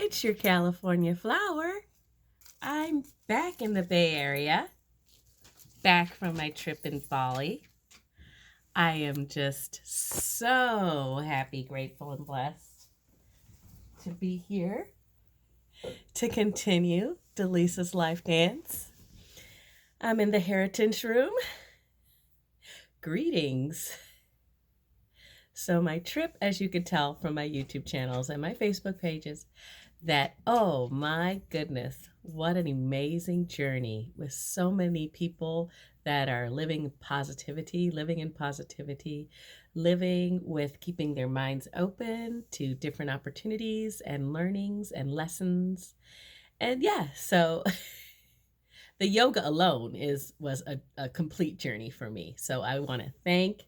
It's your California flower. I'm back in the Bay Area, back from my trip in Bali. I am just so happy, grateful, and blessed to be here to continue Delisa's Life Dance. I'm in the Heritage Room. Greetings. So my trip, as you could tell from my YouTube channels and my Facebook pages, that, oh my goodness, what an amazing journey with so many people that are living in positivity, living with keeping their minds open to different opportunities and learnings and lessons. And yeah, so the yoga alone was a complete journey for me. So I want to thank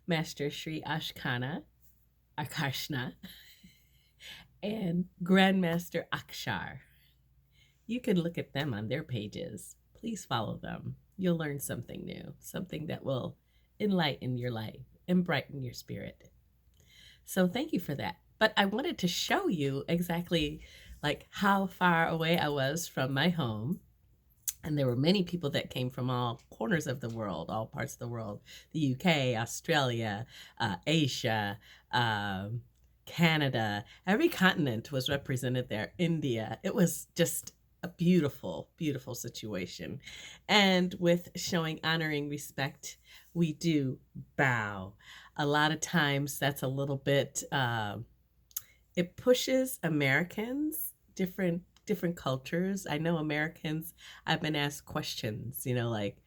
Master Sri Akarshna and Grandmaster Akshar. You can look at them on their pages. Please follow them. You'll learn something new, something that will enlighten your life and brighten your spirit. So thank you for that. But I wanted to show you exactly like how far away I was from my home. And there were many people that came from all corners of the world, all parts of the world, the UK, Australia, Asia, Canada, every continent was represented there, India. It was just a beautiful, beautiful situation. And with showing honoring respect, we do bow. A lot of times that's a little bit, it pushes Americans, different cultures. I know Americans, I've been asked questions, like,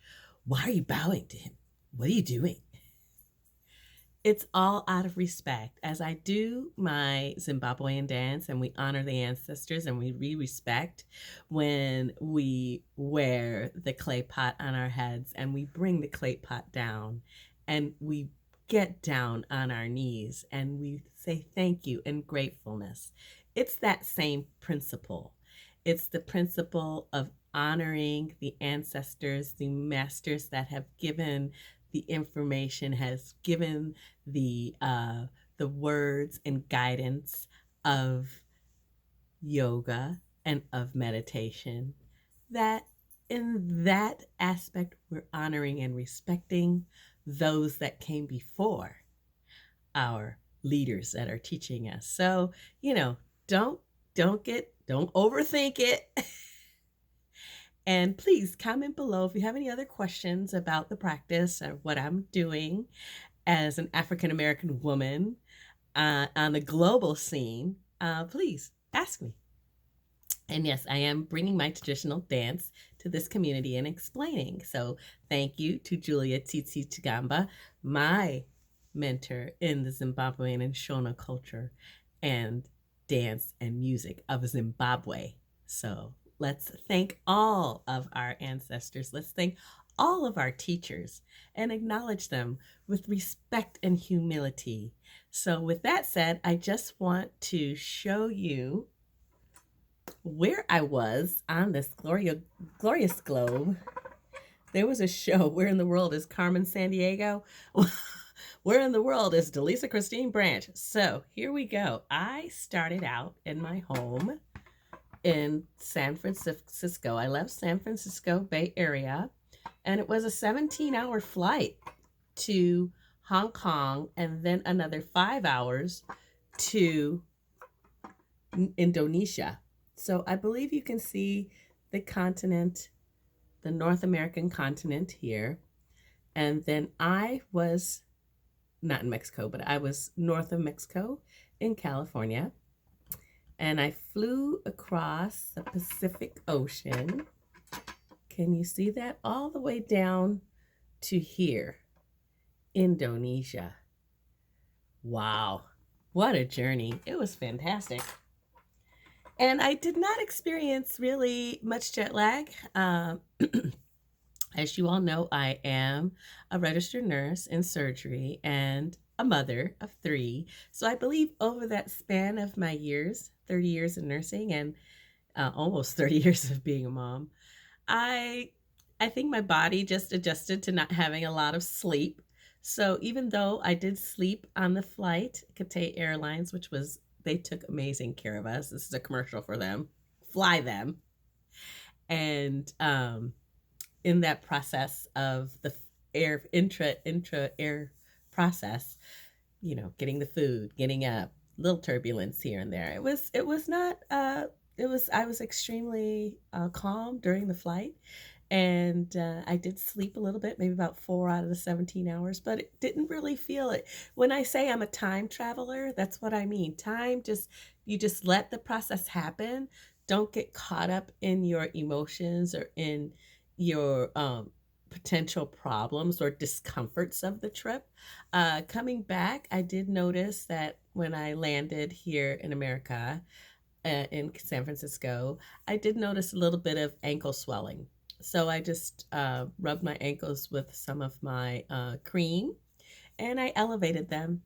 why are you bowing to him? What are you doing? It's all out of respect. As I do my Zimbabwean dance and we honor the ancestors and we respect when we wear the clay pot on our heads and we bring the clay pot down and we get down on our knees and we say thank you and gratefulness. It's that same principle. It's the principle of honoring the ancestors, the masters that have given the information, has given the words and guidance of yoga and of meditation. That in that aspect, we're honoring and respecting those that came before our leaders that are teaching us. So, don't overthink it. And please comment below if you have any other questions about the practice or what I'm doing as an African American woman on the global scene. Please ask me. And yes, I am bringing my traditional dance to this community and explaining. So thank you to Julia Tsitsi Chigamba, my mentor in the Zimbabwean and Shona culture and dance and music of Zimbabwe. So let's thank all of our ancestors. Let's thank all of our teachers and acknowledge them with respect and humility. So with that said, I just want to show you where I was on this glorious globe. There was a show, Where in the World is Carmen Sandiego? Where in the world is Delisa Christine Branch? So here we go. I started out in my home in San Francisco. I left San Francisco Bay Area, and it was a 17-hour flight to Hong Kong and then another 5 hours to Indonesia. So I believe you can see the continent, the North American continent here. And then I was not in Mexico, but I was north of Mexico in California. And I flew across the Pacific Ocean. Can you see that? All the way down to here, Indonesia. Wow, what a journey. It was fantastic. And I did not experience really much jet lag. As you all know, I am a registered nurse in surgery and a mother of 3. So I believe over that span of my years, 30 years in nursing and almost 30 years of being a mom, I think my body just adjusted to not having a lot of sleep. So even though I did sleep on the flight, Cathay Airlines, which was they took amazing care of us. This is a commercial for them. Fly them. And in that process of the air intra air process, you know, getting the food, getting up, little turbulence here and there. It was not it was I was extremely calm during the flight, and I did sleep a little bit, maybe about 4 out of the 17 hours, but it didn't really feel it. When I say I'm a time traveler, that's what I mean. Time just you just let the process happen. Don't get caught up in your emotions or in your potential problems or discomforts of the trip. Coming back, I did notice that when I landed here in America, in San Francisco, I did notice a little bit of ankle swelling. So I just rubbed my ankles with some of my cream, and I elevated them,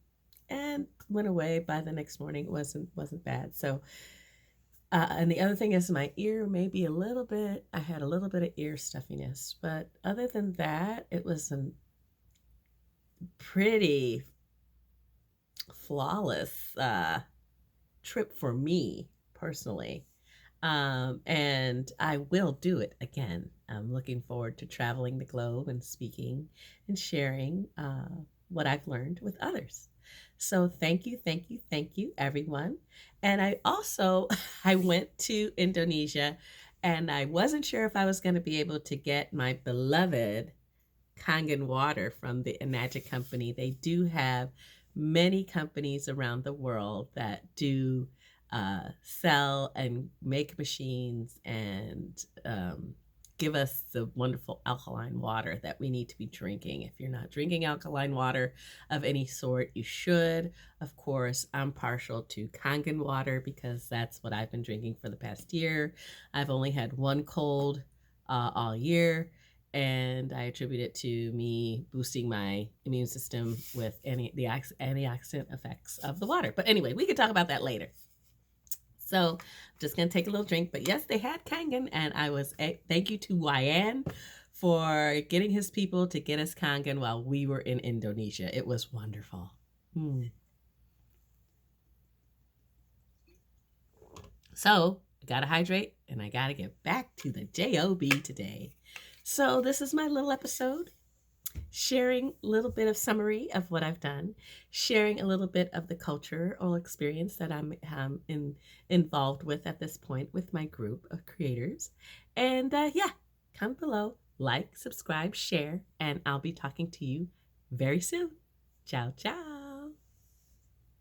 and went away. By the next morning. It wasn't bad. So and the other thing is my ear may be a little bit. I had a little bit of ear stuffiness, but other than that, it was a pretty flawless trip for me personally. And I will do it again. I'm looking forward to traveling the globe and speaking and sharing what I've learned with others. So thank you, thank you, thank you, everyone. And I also I went to Indonesia, and I wasn't sure if I was going to be able to get my beloved Kangen water from the Enagic company. They do have many companies around the world that do sell and make machines and give us the wonderful alkaline water that we need to be drinking. If you're not drinking alkaline water of any sort, you should. Of course, I'm partial to Kangen water because that's what I've been drinking for the past year. I've only had one cold all year, and I attribute it to me boosting my immune system with the antioxidant effects of the water. But anyway, we can talk about that later. So I'm just going to take a little drink. But yes, they had Kangen, and thank you to Wayan for getting his people to get us Kangen while we were in Indonesia. It was wonderful. So I got to hydrate, and I got to get back to the job today. So this is my little episode, sharing a little bit of summary of what I've done, sharing a little bit of the culture or experience that I'm involved with at this point with my group of creators. And yeah, comment below, like, subscribe, share, and I'll be talking to you very soon. Ciao, ciao.